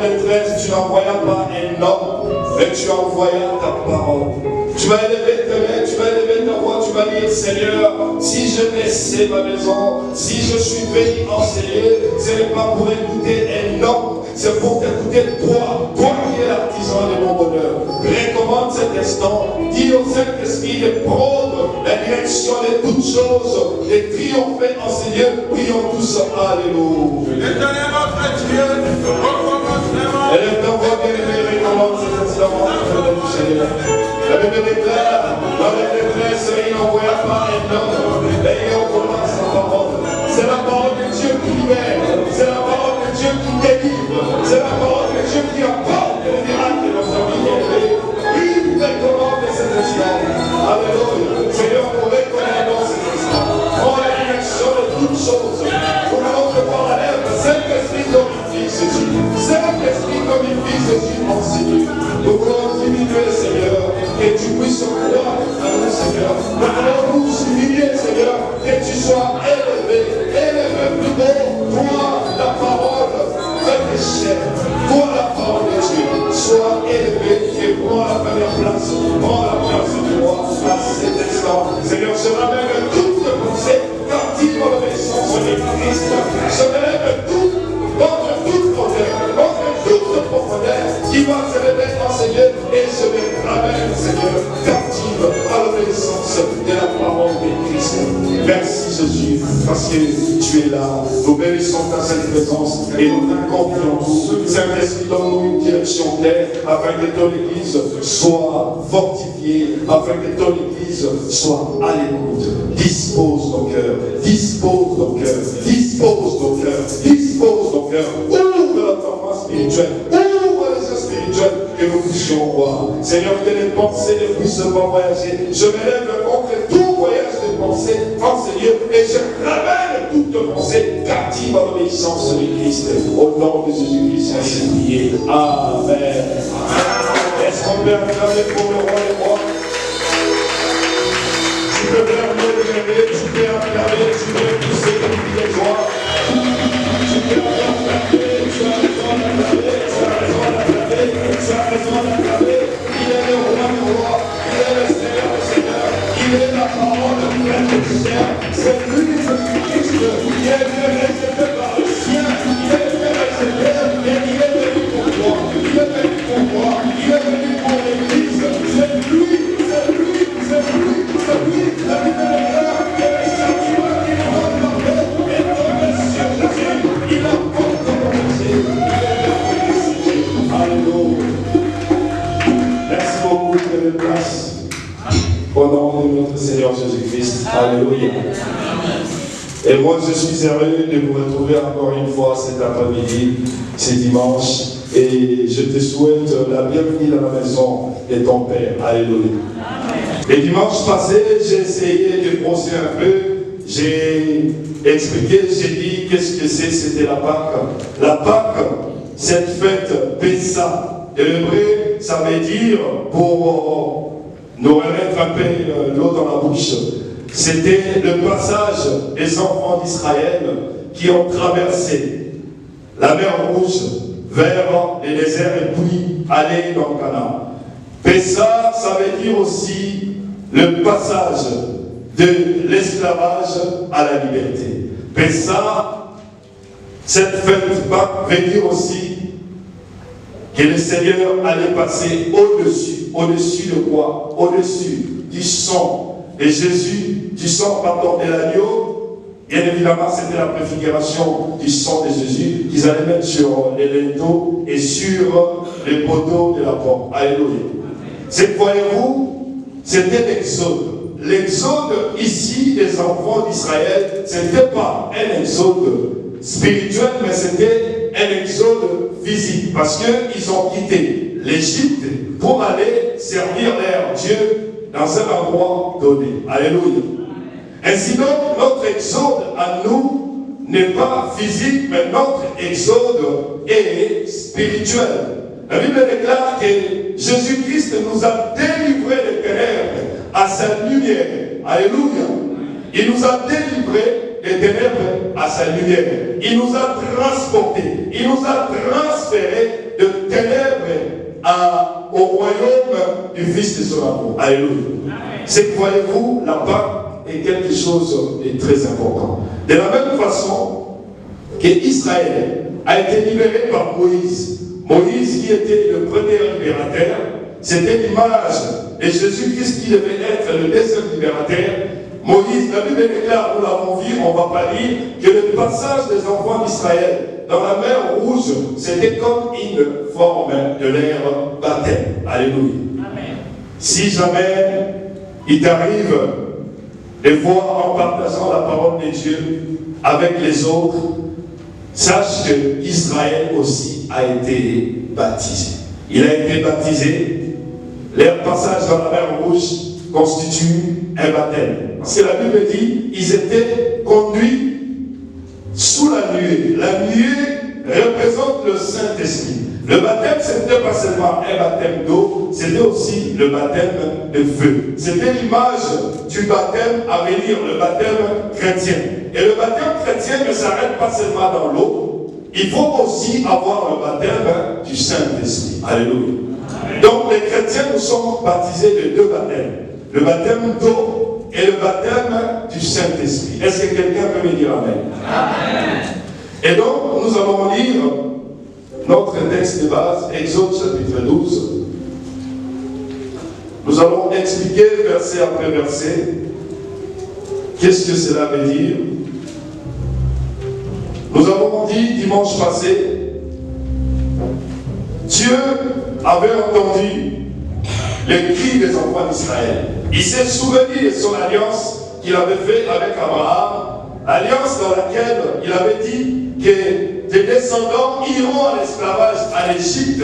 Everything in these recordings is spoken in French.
détresse, tu n'envoyas pas un homme, mais tu envoyas ta parole. Tu vas élever tes mains, tu vas élever ta voix, tu vas dire, Seigneur, si je laissais ma maison, si je suis venu enseigner, ce n'est pas pour écouter un homme, c'est pour t'écouter toi, toi qui es l'artisan de mon bonheur. Recommande cet instant, dis au Saint-Esprit de prendre la direction de toutes choses, de triompher en Seigneur, prions tous, alléluia. Éternel notre Dieu, recommence vraiment. Élève ta voix, bien-aimé, recommande cet instant, du Seigneur. La Bible déclare, dans la détresse, il n'envoya pas un homme, et il recommence sa parole. C'est la parole de Dieu qui libère, c'est la parole de Dieu qui délivre, c'est la parole de Dieu qui apporte le miracle dans sa vie. Il recommande cet instant. Alléluia. Seigneur, pour reconnaître dans cet instant, prends la direction de toutes choses. Pour notre parallèle, Saint-Esprit glorifie Jésus. Saint-Esprit glorifie Jésus en Seigneur. Nous voulons diminuer, Seigneur, que tu puisses croire à nous, Seigneur. Nous voulons nous humilier, Seigneur, que tu sois élevé, élevé plus haut. Toi, la parole, fais chair. Toi, la parole de Dieu, sois élevé et prends la première place. Prends la place de toi à cet instant. Seigneur, je ramène toutes tes pensées captives à l'obéissance de Christ. Je relève tout, contre toute hauteur, contre toute profondeur qui va se lever en Seigneur et je les ramène, Seigneur, captive à l'obéissance de la parole de Christ. Merci Jésus, parce que tu es là. Nous bénissons ta sainte présence et nous t'accordions. Saint-Esprit, donne-nous une direction claire afin que ton Église soit fortifiée, afin que ton Église soit à l'écoute. Dispose ton cœur, dispose ton cœur, dispose ton cœur, dispose ton cœur. Ouvre l'entendement spirituel, ouvre les yeux spirituels que nous puissions voir. Seigneur, que les pensées ne puissent pas voyager. Je m'élève contre tout voyage de pensée en Seigneur et je ramène toute pensée captive à l'obéissance de Christ. Au nom de Jésus-Christ, ainsi prié. Amen. Est-ce qu'on peut acclamer pour le roi des rois? Tu peux faire lever, tu peux acclamer, tu peux pousser comme des joies. Tu peux acclamer, tu as raison d'acclamer, tu as raison d'acclamer, tu as raison d'acclamer. Il est le roi des rois, il est le Seigneur des seigneurs, il est la parole de notre Seigneur. C'est lui, Jésus-Christ, qui est venu réservé par le sien, il est venu réservé, et il est venu pour toi, il est venu pour moi, il est venu pour l'Église. C'est lui, c'est lui, c'est lui, c'est lui. La Bible déclare que les sentiments qui nous ont demandé et tombé sur Jésus, il a encore commencé. Alléluia. Merci beaucoup de la place. Au nom de notre Seigneur Jésus-Christ. Alléluia. Et moi, je suis heureux de vous retrouver encore une fois cet après-midi, ce dimanche. Et je te souhaite la bienvenue dans la maison de ton Père. Alléluia. Le dimanche passé, j'ai essayé de brosser un peu. J'ai expliqué, j'ai dit qu'est-ce que c'est, c'était la Pâque. La Pâque, cette fête Pessa. De l'hébreu, ça veut dire, pour nous remettre un peu l'eau dans la bouche, c'était le passage des enfants d'Israël qui ont traversé la mer Rouge vers le désert et puis aller dans le Canaan. Pessa, ça veut dire aussi le passage de l'esclavage à la liberté. Pessa, cette fête Pâques veut dire aussi que le Seigneur allait passer au-dessus de quoi? Au-dessus du sang de Jésus, du sang, pardon, de l'agneau. Bien évidemment, c'était la préfiguration du sang de Jésus qu'ils allaient mettre sur les linteaux et sur les poteaux de la porte. Alléluia. C'est, voyez-vous, c'était l'exode. L'exode ici des enfants d'Israël, ce n'était pas un exode spirituel, mais c'était un exode physique, parce qu'ils ont quitté l'Égypte pour aller servir leur Dieu dans un endroit donné. Alléluia. Ainsi donc, notre exode à nous n'est pas physique, mais notre exode est spirituel. La Bible déclare que Jésus-Christ nous a délivrés des ténèbres à sa lumière. Alléluia. Il nous a délivrés des ténèbres à sa lumière. Il nous a transportés. Il nous a transférés de au royaume du Fils de son amour. Alléluia. C'est que voyez-vous, la Pâque est quelque chose de très important. De la même façon que Israël a été libéré par Moïse. Moïse qui était le premier libérateur, c'était l'image de Jésus-Christ qui devait être le deuxième libérateur. Moïse, la Bible déclare, nous l'avons vu, on ne va pas lire, que le passage des enfants d'Israël dans la mer Rouge, c'était comme une forme de leur baptême. Alléluia. Amen. Si jamais il t'arrive des fois en partageant la parole de Dieu avec les autres, sache que Israël aussi a été baptisé. Il a été baptisé. Leur passage dans la mer Rouge constitue un baptême. Parce que la Bible dit, ils étaient conduits sous la nuée. La nuée représente le Saint-Esprit. Le baptême, ce n'était pas seulement un baptême d'eau, c'était aussi le baptême de feu. C'était l'image du baptême à venir, le baptême chrétien. Et le baptême chrétien ne s'arrête pas seulement dans l'eau, il faut aussi avoir le baptême du Saint-Esprit. Alléluia. Donc les chrétiens, nous sommes baptisés de deux baptêmes. Le baptême d'eau et le baptême du Saint-Esprit. Est-ce que quelqu'un peut me dire Amen? Amen. Et donc, nous allons lire notre texte de base, Exode chapitre 12. Nous allons expliquer verset après verset qu'est-ce que cela veut dire. Nous avons dit dimanche passé, Dieu avait entendu les cris des enfants d'Israël. Il s'est souvenu de son alliance qu'il avait faite avec Abraham, alliance dans laquelle il avait dit que des descendants iront en esclavage à l'Égypte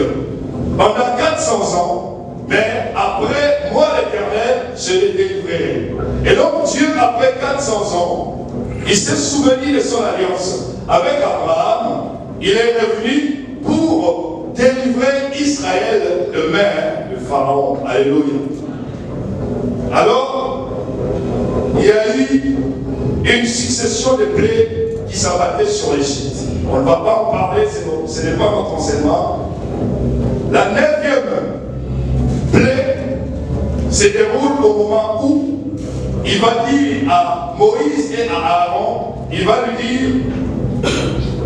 pendant 400 ans, mais après, moi l'Éternel, je les délivrerai. Et donc Dieu, après 400 ans, il s'est souvenu de son alliance avec Abraham. Il est revenu pour délivrer Israël de main de Pharaon. Alléluia. Alors, il y a eu une succession de plaies qui s'abattaient sur l'Égypte. On ne va pas en parler, ce n'est pas notre enseignement. La 9e plaie se déroule au moment où il va dire à Moïse et à Aaron, il va lui dire,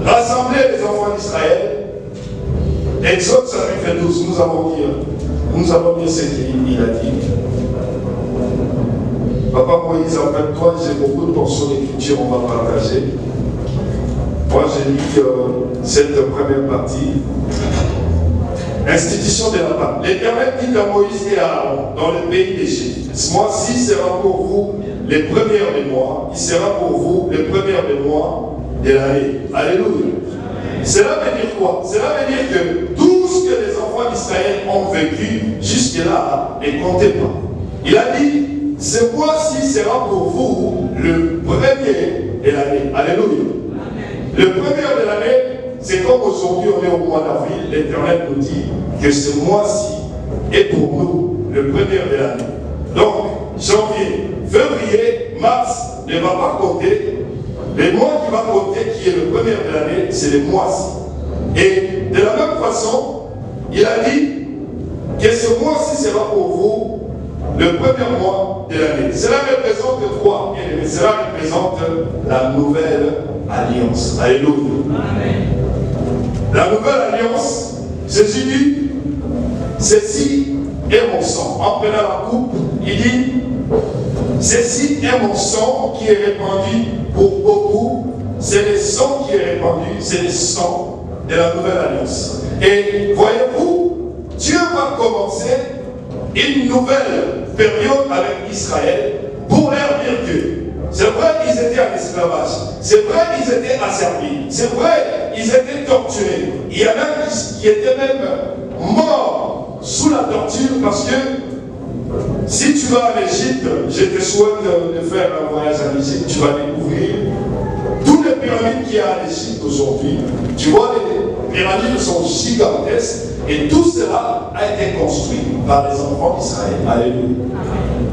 rassemblez les enfants d'Israël. Exode chapitre 12, nous allons lire ce qu'il a dit. Papa Moïse, après toi, j'ai beaucoup de portions d'écriture, on va partager. Moi, j'ai lu cette première partie. Institution de la Pâque. L'Éternel dit à Moïse et à Aaron, dans le pays d'Égypte, ce mois-ci sera pour vous les premières des mois. Il sera pour vous les premières des mois de l'année. Alléluia. Cela veut dire quoi? Cela veut dire que tout ce que les enfants d'Israël ont vécu jusque-là ne comptait pas. Il a dit, ce mois-ci sera pour vous le premier de l'année. Alléluia. Le premier de l'année, c'est comme aujourd'hui on est au mois d'avril, l'Éternel nous dit que ce mois-ci est pour nous le premier de l'année. Donc, janvier, février, mars ne va pas compter. Le mois qui va compter, qui est le premier de l'année, c'est le mois-ci. Et de la même façon, il a dit que ce mois-ci sera pour vous le premier mois de l'année. Cela représente quoi? Cela représente la nouvelle alliance. Alléluia. Amen. La nouvelle alliance, Jésus dit, ceci est mon sang. En prenant la coupe, il dit, ceci est mon sang qui est répandu pour beaucoup. C'est le sang qui est répandu, c'est le sang de la nouvelle alliance. Et voyez-vous, Dieu va commencer une nouvelle période avec Israël pour leur dire que c'est vrai qu'ils étaient en esclavage, c'est vrai qu'ils étaient asservis, c'est vrai qu'ils étaient torturés. Il y en a qui étaient même morts sous la torture parce que si tu vas en Égypte, je te souhaite de faire un voyage en Égypte, tu vas découvrir toutes les pyramides qu'il y a en Égypte aujourd'hui. Tu vois, les pyramides sont gigantesques et tout cela a été construit par les enfants d'Israël. Alléluia.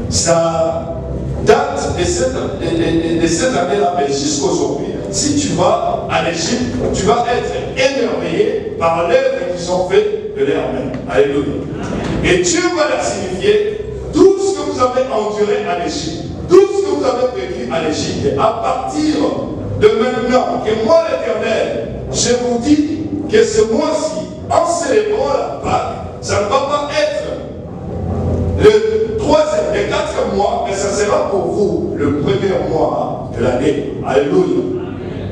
Ça date de cette année-là, mais jusqu'à aujourd'hui, si tu vas en Égypte, tu vas être émerveillé par l'œuvre qu'ils ont fait de leur main. Alléluia. Et Dieu va leur signifier tout ce que vous avez enduré en Égypte, tout ce que vous avez vécu en Égypte, à partir de maintenant, que moi l'Éternel, je vous dis que ce mois-ci, en célébrant la Pâque, ça ne va pas être le troisième, le quatrième mois, mais ça sera pour vous le premier mois de l'année. Alléluia.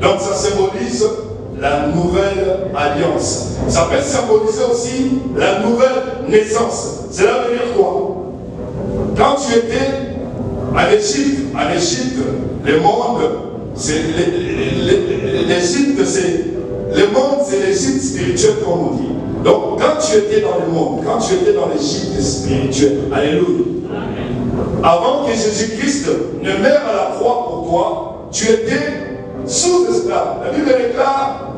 Donc ça symbolise la nouvelle alliance. Ça peut symboliser aussi la nouvelle naissance. Cela veut dire quoi? Quand tu étais en Égypte, le monde, c'est l'Égypte, c'est le monde, c'est l'Égypte spirituelle, comme on dit. Donc, quand tu étais dans le monde, quand tu étais dans l'Égypte spirituelle, alléluia, avant que Jésus-Christ ne meure à la croix pour toi, tu étais sous esclave. La Bible déclare,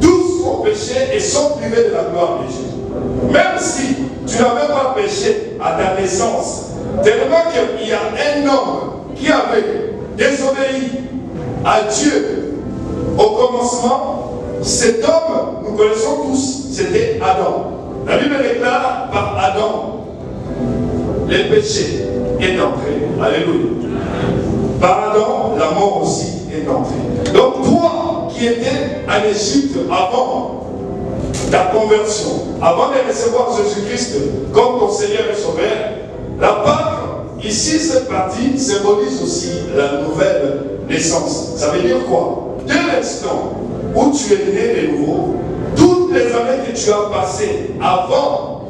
tous ont péché et sont privés de la gloire de Dieu. Même si tu n'avais pas péché à ta naissance, tellement qu'il y a un homme qui avait désobéi à Dieu au commencement, cet homme, nous connaissons tous, c'était Adam. La Bible déclare, par Adam, le péché est entré. Alléluia. Par Adam, la mort aussi est entrée. Donc toi qui étais en Égypte avant ta conversion, avant de recevoir Jésus-Christ comme ton Seigneur et Sauveur, la Pâque, ici cette partie symbolise aussi la nouvelle naissance. Ça veut dire quoi? Dès l'instant où tu es né de nouveau, toutes les années que tu as passées avant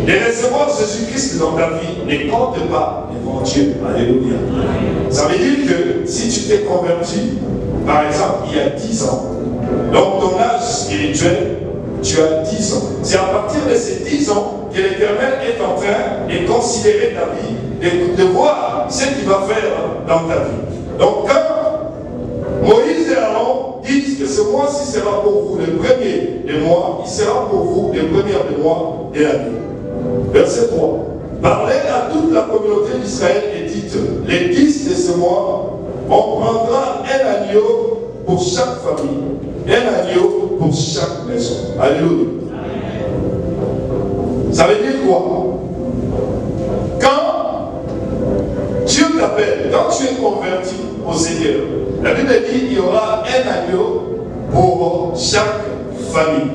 de recevoir Jésus-Christ dans ta vie ne comptent pas devant Dieu. Alléluia. Ça veut dire que si tu t'es converti, par exemple, il y a 10 ans, donc ton âge spirituel, tu as 10 ans. C'est à partir de ces 10 ans que l'Éternel est en train de considérer ta vie, de voir ce qu'il va faire dans ta vie. Donc quand Moïse et Aaron disent que ce mois-ci sera pour vous le premier des mois, il sera pour vous le premier des mois de l'année. Verset 3. Parlez à toute la communauté d'Israël et dites, les 10 de ce mois, on prendra un agneau pour chaque famille, un agneau pour chaque maison. Alléluia. Ça veut dire quoi? Quand Dieu t'appelle, quand tu es converti au Seigneur, la Bible dit qu'il y aura un agneau pour chaque famille.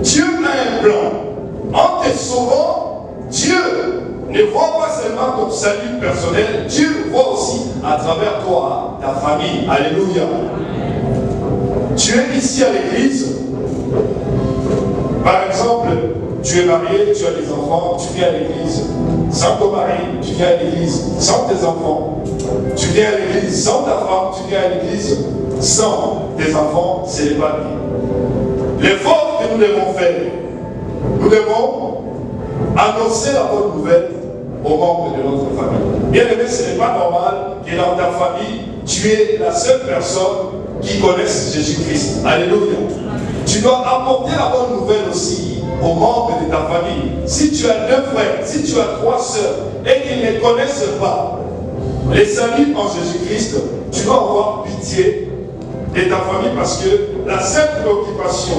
Dieu a un plan. En te sauvant, Dieu ne voit pas seulement ton salut personnel, Dieu voit aussi à travers toi, ta famille. Alléluia. Tu es ici à l'église. Par exemple, tu es marié, tu as des enfants, tu viens à l'église. Sans ton mari, tu viens à l'église. Sans tes enfants, tu viens à l'église. Sans ta femme, tu viens à l'église. Sans tes enfants, c'est pas bien. L'effort que nous devons faire, nous devons annoncer la bonne nouvelle aux membres de notre famille. Bien aimé, ce n'est pas normal que dans ta famille, tu es la seule personne qui connaisse Jésus-Christ. Alléluia. Tu dois apporter la bonne nouvelle aussi aux membres de ta famille. Si tu as 2 frères, si tu as 3 sœurs, et qu'ils ne connaissent pas les saluts en Jésus-Christ, tu dois avoir pitié de ta famille parce que la seule préoccupation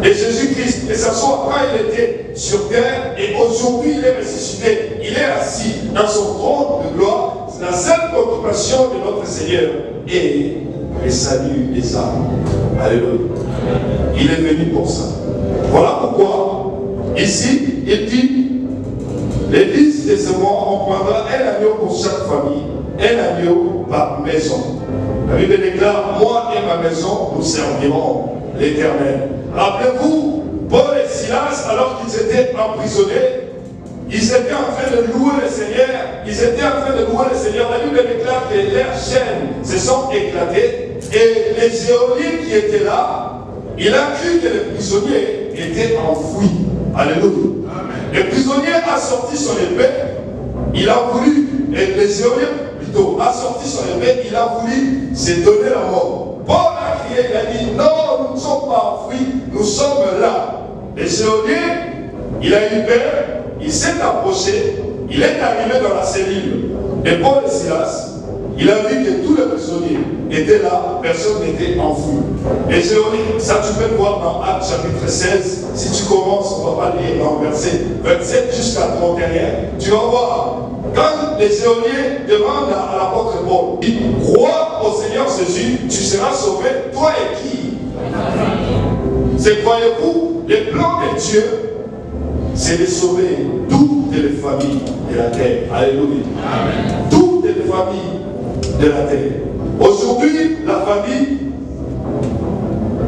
de Jésus-Christ, que ce soit quand il était sur terre et aujourd'hui il est ressuscité, il est assis dans son trône de gloire, la seule préoccupation de notre Seigneur est le salut des âmes. Alléluia. Il est venu pour ça. Voilà pourquoi, ici, il dit, les 10 de ce mois, on prendra un agneau pour chaque famille, un agneau par maison. La Bible déclare, moi et ma maison, nous servirons l'Éternel. Rappelez-vous, Paul et Silas, alors qu'ils étaient emprisonnés, ils étaient en train de louer le Seigneur. Ils étaient en train de louer le Seigneur. La Bible déclare que leurs chaînes se sont éclatées et les géoliers qui étaient là, il a cru que le prisonnier était enfoui. Alléluia. Le prisonnier a sorti son épée, il a voulu, et le géolier plutôt a sorti son épée, il a voulu se donner la mort. Paul a crié, il a dit, non, nous ne sommes pas enfouis, nous sommes là. Le géolier, il a eu peur, il s'est approché, il est arrivé dans la cellule de Paul et Silas, il a vu que tous les prisonniers étaient là, personne n'était enfoui. Et ça tu peux le voir dans Actes chapitre 16, si tu commences, on va pas lire dans verset 27 jusqu'à 31, tu vas voir, quand les géoliers demandent à l'apôtre Paul, il croit au Seigneur Jésus, tu seras sauvé, toi et qui? C'est, croyez-vous, le plan de Dieu, c'est de sauver toutes les familles de la terre. Alléluia. Amen. Toutes les familles de la terre. Aujourd'hui, la famille,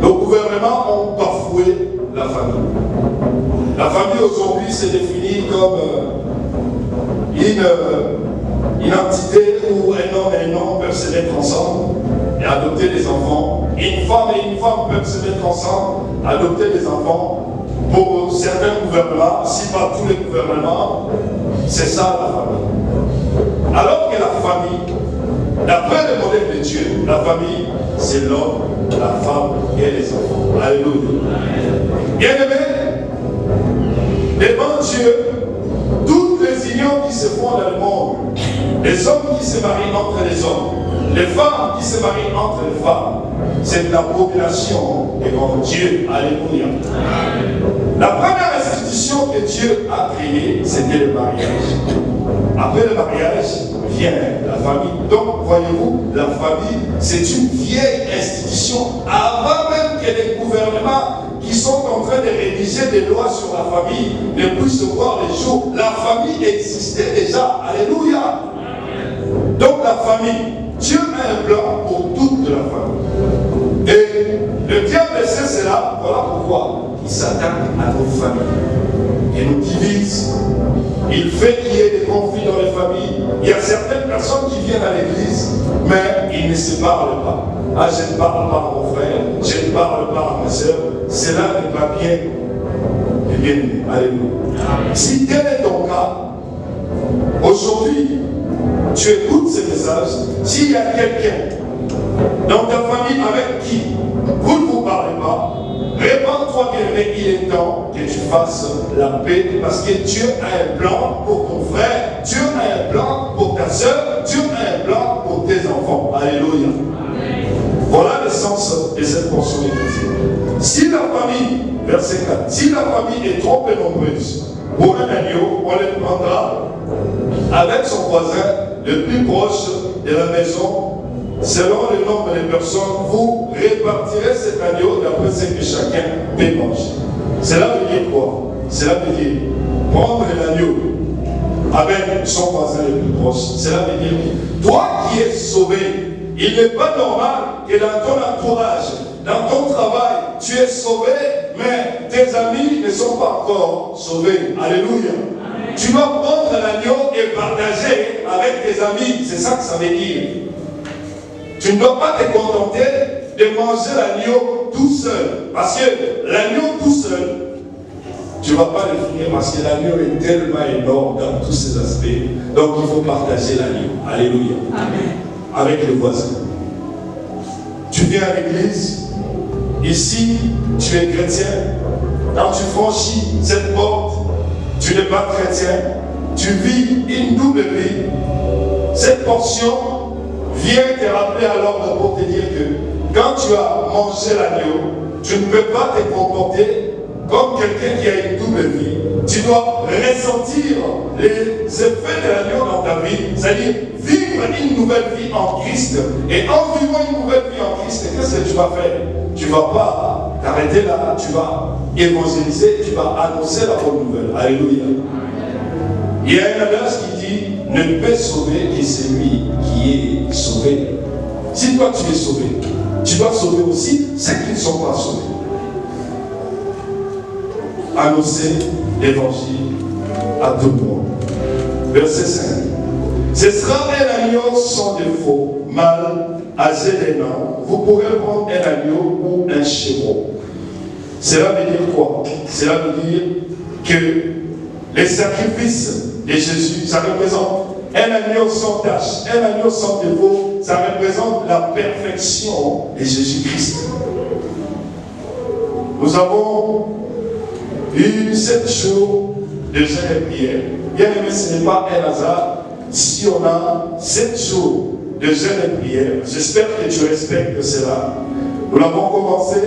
nos gouvernements ont bafoué la famille. La famille aujourd'hui se définit comme une entité où un homme et un homme peuvent se mettre ensemble et adopter des enfants. Une femme et une femme peuvent se mettre ensemble, adopter des enfants. Pour certains gouvernements, si pas tous les gouvernements, c'est ça la famille. Alors que la famille, d'après le modèle de Dieu, la famille, c'est l'homme, la femme et les enfants. Alléluia. Bien-aimés, devant Dieu, toutes les unions qui se font dans le monde, les hommes qui se marient entre les hommes, les femmes qui se marient entre les femmes, c'est de la population devant Dieu. Alléluia. La première institution que Dieu a créée, c'était le mariage. Après le mariage, vient la famille. Donc, voyez-vous, la famille, c'est une vieille institution. Avant même que les gouvernements qui sont en train de rédiger des lois sur la famille ne puissent voir les jours, la famille existait déjà. Alléluia. Donc, la famille, Dieu a un plan pour toute la famille. Et le diable sait cela, voilà pourquoi il s'attaque à nos familles. Il nous divise. Il fait qu'il y ait des conflits dans les familles. Il y a certaines personnes qui viennent à l'église, mais ils ne se parlent pas. Ah, je ne parle pas à mon frère, je ne parle pas à ma soeur. Cela n'est pas bien. Eh bien, alléluia. Si tel est ton cas, aujourd'hui, tu écoutes ce message, s'il y a quelqu'un dans ta famille avec qui vous ne vous parlez pas, répands-toi bien, mais il est temps que tu fasses la paix, parce que Dieu a un plan pour ton frère, Dieu a un plan pour ta soeur, Dieu a un plan pour tes enfants. Alléluia. Voilà le sens de cette portion d'écriture. Si la famille, verset 4, si la famille est trop peu nombreuse, pour un agneau, on le prendra avec son voisin le plus proche de la maison. Selon le nombre de personnes, vous répartirez cet agneau d'après ce que chacun peut manger. Cela veut dire quoi? Cela veut dire prendre l'agneau avec son voisin le plus proche. Cela veut dire que toi qui es sauvé, il n'est pas normal que dans ton entourage, dans ton travail, tu es sauvé, mais tes amis ne sont pas encore sauvés. Alléluia. Amen. Tu dois prendre l'agneau et partager avec tes amis. C'est ça que ça veut dire. Tu ne dois pas te contenter de manger l'agneau tout seul. Parce que l'agneau tout seul, tu ne vas pas le finir parce que l'agneau est tellement énorme dans tous ses aspects. Donc il faut partager l'agneau. Alléluia. Amen. Avec le voisin. Tu viens à l'église. Ici, tu es chrétien. Quand tu franchis cette porte, tu n'es pas chrétien. Tu vis une double vie. Cette portion vient te rappeler à l'ordre pour te dire que quand tu as mangé l'agneau, tu ne peux pas te comporter comme quelqu'un qui a une double vie. Tu dois ressentir les effets de l'agneau dans ta vie, c'est-à-dire vivre une nouvelle vie en Christ. Et en vivant une nouvelle vie en Christ, qu'est-ce que tu vas faire? Tu ne vas pas t'arrêter là, tu vas évangéliser, tu vas annoncer la bonne nouvelle. Alléluia. Il y a un adage qui dit ne peut sauver que celui qui est sauvé. Si toi tu es sauvé, tu dois sauver aussi ceux qui ne sont pas sauvés. Annoncer l'évangile à tout le monde. Verset 5. Ce sera un agneau sans défaut, mâle, âgé d'un an. Vous pourrez prendre un agneau ou un chevreau. Cela veut dire quoi? Cela veut dire que les sacrifices de Jésus, ça représente un agneau sans tache, un agneau sans défaut, ça représente la perfection de Jésus-Christ. Nous avons eu 7 jours de jeûne et prière. Bien aimé, ce n'est pas un hasard si on a 7 jours de jeûne et prière. J'espère que tu respectes cela. Nous l'avons commencé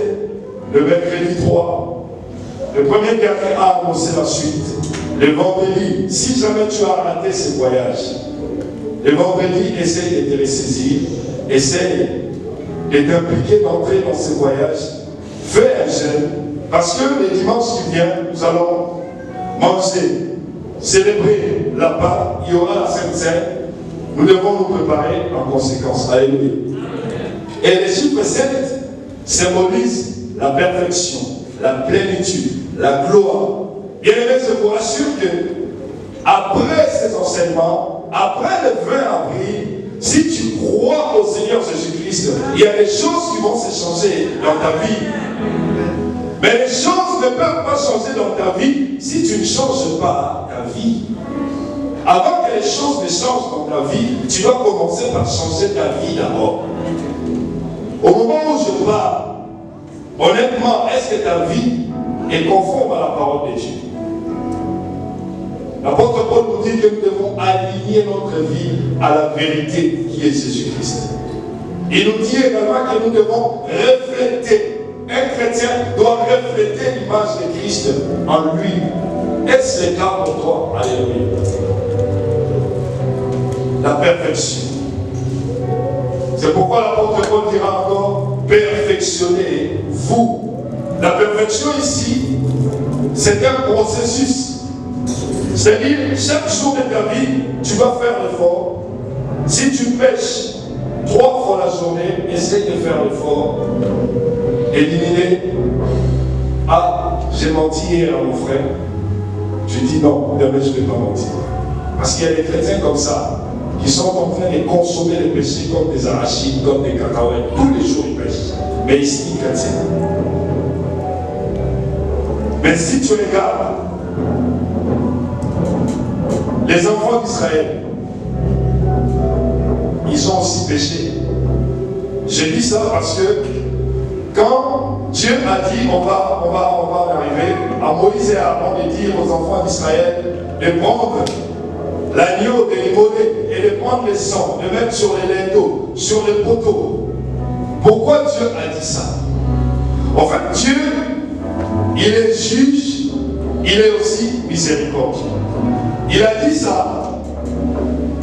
le mercredi 3. Le premier dernier a annoncé la suite. Le vendredi, si jamais tu as raté ce voyage, le vendredi, essaye de te ressaisir, essaye de t'impliquer, d'entrer dans ce voyage. Fais un jeûne, parce que le dimanche qui vient, nous allons manger, célébrer la Pâque, il y aura la Sainte Seine. Nous devons nous préparer en conséquence. Alléluia. Et le chiffre 7 symbolise la perfection, la plénitude, la gloire. Bien aimé, je vous rassure que après ces enseignements, après le 20 avril, si tu crois au Seigneur Jésus-Christ, il y a des choses qui vont se changer dans ta vie. Mais les choses ne peuvent pas changer dans ta vie si tu ne changes pas ta vie. Avant que les choses ne changent dans ta vie, tu dois commencer par changer ta vie d'abord. Au moment où je parle, honnêtement, est-ce que ta vie est conforme à la parole de Dieu? L'apôtre Paul nous dit que nous devons aligner notre vie à la vérité qui est Jésus-Christ. Il nous dit également que nous devons refléter. Un chrétien doit refléter l'image de Christ en lui. Est-ce le cas pour toi? Alléluia. La perfection. C'est pourquoi l'apôtre Paul dira encore, perfectionnez-vous. La perfection ici, c'est un processus. C'est-à-dire, chaque jour de ta vie, tu vas faire l'effort. Si tu pêches 3 fois la journée, essaye de faire l'effort. Éliminer. Ah, j'ai menti hier à mon frère. Je dis non, demain je ne vais pas mentir. Parce qu'il y a des chrétiens comme ça, qui sont en train de consommer les péchés comme des arachides, comme des cacahuètes. Tous les jours ils pêchent. Mais ici, ils chrétiens. Mais si tu regardes, les enfants d'Israël, ils ont aussi péché. Je dis ça parce que quand Dieu a dit on va arriver à Moïse et à Aaron de dire aux enfants d'Israël de prendre l'agneau, de l'immoler et de prendre le sang, de mettre sur les linteaux, sur les poteaux. Pourquoi Dieu a dit ça? En fait, Dieu, il est juge, il est aussi miséricordieux. Il a dit ça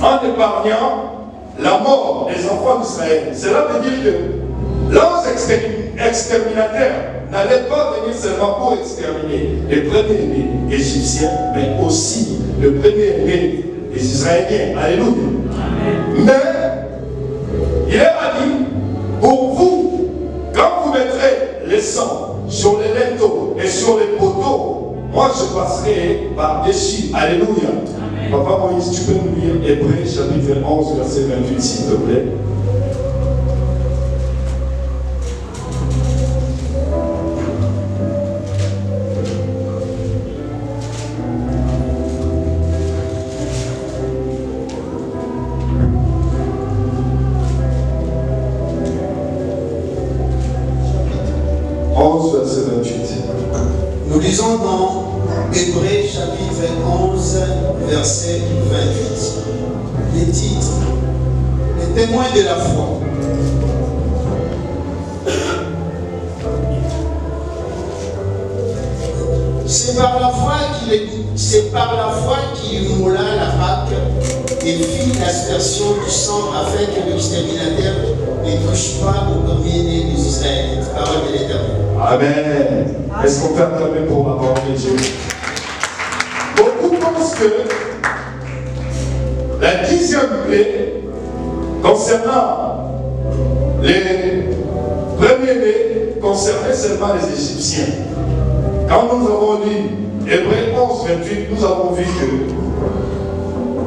en épargnant la mort des enfants d'Israël. Cela veut dire que l'ange exterminateur n'allait pas venir seulement pour exterminer les premiers-nés égyptiens, mais aussi le premier-né des Israéliens. Alléluia. Mais il leur a dit, pour vous, quand vous mettrez le sang sur les linteaux et sur les poteaux, moi je passerai par-dessus. Alléluia. Amen. Papa Moïse, tu peux nous lire Hébreux chapitre 11, verset 28, s'il te plaît. Nous lisons dans Hébreux chapitre 11, verset 28. Les titres, les témoins de la foi. C'est par la foi qu'il moula la Pâque et fit l'aspersion du sang afin que l'exterminateur ne touche pas au premier-né des Israélites. Parole de l'Éternel. Amen. Est-ce qu'on peut acclamer pour la parole de Dieu? Beaucoup pensent que la 10e plaie concernant les premiers-nés concernait seulement les Égyptiens. Quand nous avons lu Hébreux 11, 28, nous avons vu que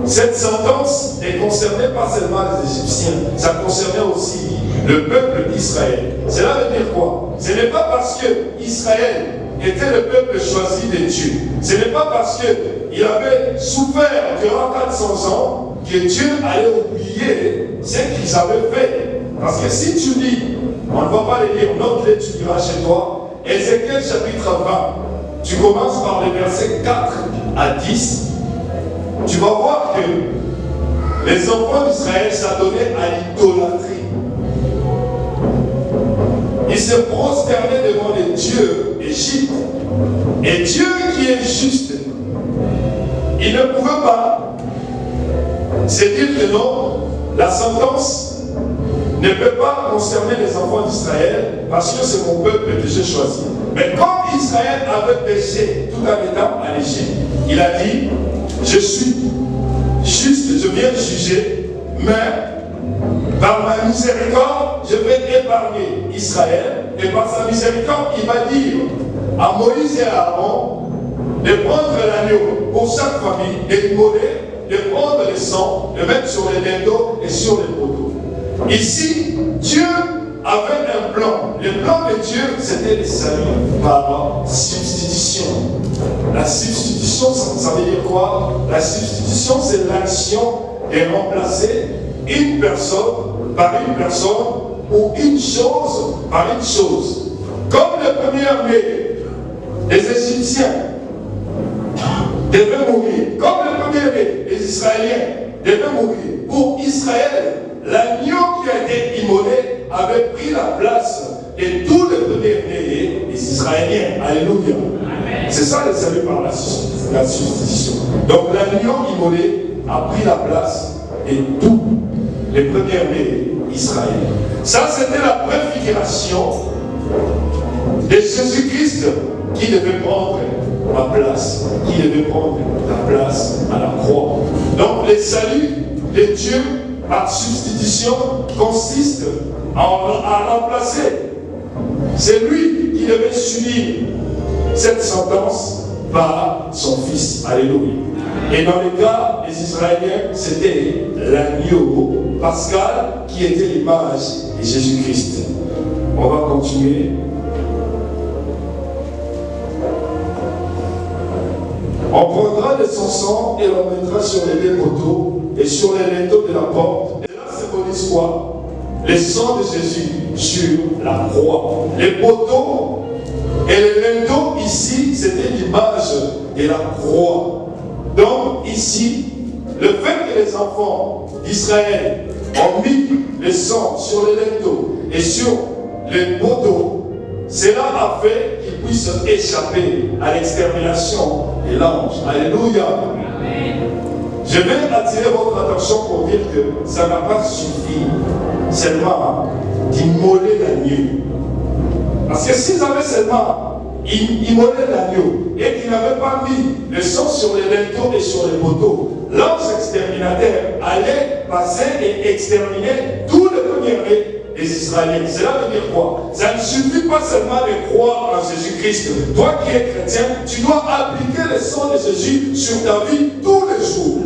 cette sentence ne concernait pas seulement les Égyptiens, ça concernait aussi le peuple d'Israël. Cela veut dire quoi? Ce n'est pas parce que Israël était le peuple choisi de Dieu. Ce n'est pas parce qu'il avait souffert durant 400 ans que Dieu allait oublier ce qu'ils avaient fait. Parce que si tu lis, on ne va pas les lire, note-les, tu liras chez toi, Ézéchiel chapitre 20, tu commences par les versets 4 à 10, tu vas voir que les enfants d'Israël s'adonnaient à l'idolâtrie. Ils se prosternaient devant les dieux d'Égypte. Et Dieu qui est juste, il ne pouvait pas se dire que non, la sentence ne peut pas concerner les enfants d'Israël parce que c'est mon peuple que j'ai choisi. Mais comme Israël avait péché tout en étant en Égypte, il a dit, je suis juste, je viens juger, mais par ma miséricorde, je vais épargner Israël. Et par sa miséricorde, il va dire à Moïse et à Aaron de prendre l'agneau pour chaque famille, de l'immoler, de prendre le sang, de mettre sur les linteaux et sur les poteaux. Ici, Dieu avait un plan. Le plan de Dieu, c'était le salut par substitution. La substitution, ça veut dire quoi? La substitution, c'est l'action de remplacer une personne par une personne ou une chose par une chose. Comme le premier-né des Égyptiens devait mourir, comme le premier-né des Israéliens devait mourir, pour Israël, l'agneau qui a été immolé avait pris la place de tous les premiers-nés des Israéliens. Alléluia. C'est ça le salut par la substitution. Donc l'agneau immolé a pris la place de tous les premiers-nés d'Israël. Ça, c'était la préfiguration de Jésus-Christ qui devait prendre la place, qui devait prendre la place à la croix. Donc le salut de Dieu par substitution consiste à remplacer. C'est lui qui devait subir cette sentence par son fils. Alléluia. Et dans le cas des Israéliens, c'était l'agneau pascal qui était l'image de Jésus-Christ. On va continuer. On prendra de son sang et l'on mettra sur les deux poteaux et sur les linteaux de la porte. Et là, symbolise quoi? Le sang de Jésus sur la croix. Les poteaux et les linteaux ici, c'était l'image de la croix. Donc ici, le fait que les enfants d'Israël ont mis le sang sur les linteaux et sur les poteaux, cela a fait qu'ils puissent échapper à l'extermination de l'ange. Alléluia. Je vais attirer votre attention pour dire que ça n'a pas suffi seulement d'immoler l'agneau. Parce que s'ils avaient seulement immolé l'agneau et qu'ils n'avaient pas mis le sang sur les linteaux et sur les poteaux, l'ange exterminateur allait passer et exterminer tous les premiers-nés des Israéliens. Cela veut dire quoi? Ça ne suffit pas seulement de croire en Jésus-Christ. Toi qui es chrétien, tu dois appliquer le sang de Jésus sur ta vie tous les jours.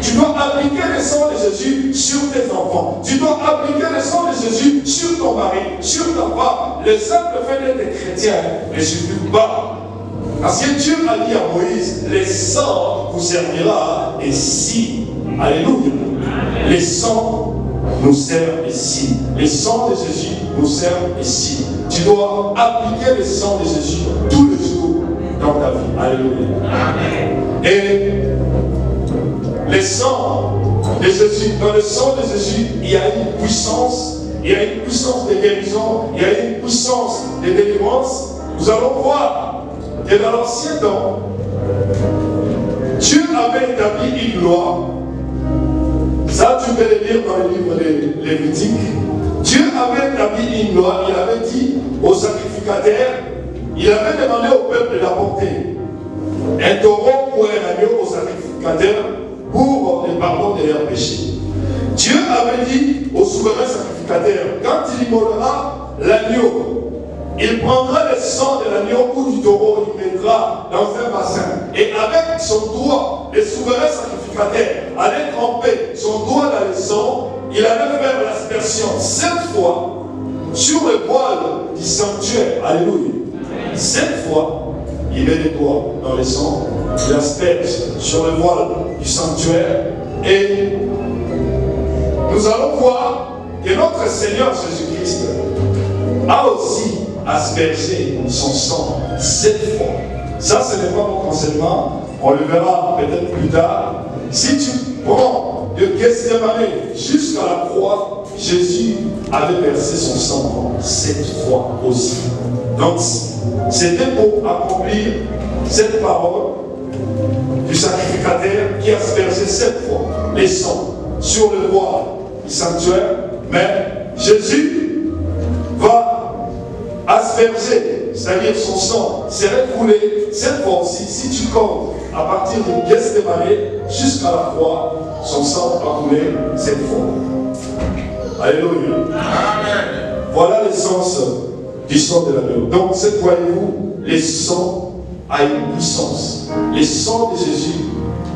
Tu dois appliquer le sang de Jésus sur tes enfants. Tu dois appliquer le sang de Jésus sur ton mari, sur ta femme. Le simple fait d'être chrétien ne suffit pas. Parce que Dieu a dit à Moïse, le sang vous servira ici. Alléluia. Le sang nous sert ici. Le sang de Jésus nous sert ici. Tu dois appliquer le sang de Jésus tous les jours dans ta vie. Alléluia. Et le sang de Jésus, dans le sang de Jésus, il y a une puissance, il y a une puissance de guérison, il y a une puissance de délivrance. Nous allons voir que dans l'ancien temps, Dieu avait établi une loi. Ça, tu peux le lire dans le livre de Lévitique. Dieu avait établi une loi, il avait dit aux sacrificateurs, il avait demandé au peuple d'apporter un taureau ou un agneau aux sacrificateurs pour le pardon de leurs péchés. Dieu avait dit au souverain sacrificateur, quand il immolera l'agneau, il prendra le sang de l'agneau ou du taureau, il mettra dans un bassin. Et avec son doigt, le souverain sacrificateur allait tremper son doigt dans le sang, il allait faire l'aspersion 7 fois sur le voile du sanctuaire. Alléluia. 7 fois, il met les doigts dans le sang, il asperge sur le voile du sanctuaire et nous allons voir que notre Seigneur Jésus-Christ a aussi aspergé son sang 7 fois. Ça, ce n'est pas mon enseignement, on le verra peut-être plus tard. Si tu prends de Gethsémani jusqu'à la croix, Jésus avait versé son sang 7 fois aussi. Donc, c'était pour accomplir cette parole du sacrificateur qui a aspergé 7 fois les sangs sur le voile du sanctuaire. Mais Jésus va asperger, c'est-à-dire son sang serait coulé cette fois aussi. Si tu comptes à partir de Gethsémani jusqu'à la croix, son sang va couler cette fois. Alléluia. Amen. Voilà l'essence du sang de l'agneau. Donc, cette voyez-vous, les sangs a une puissance. Les sangs de Jésus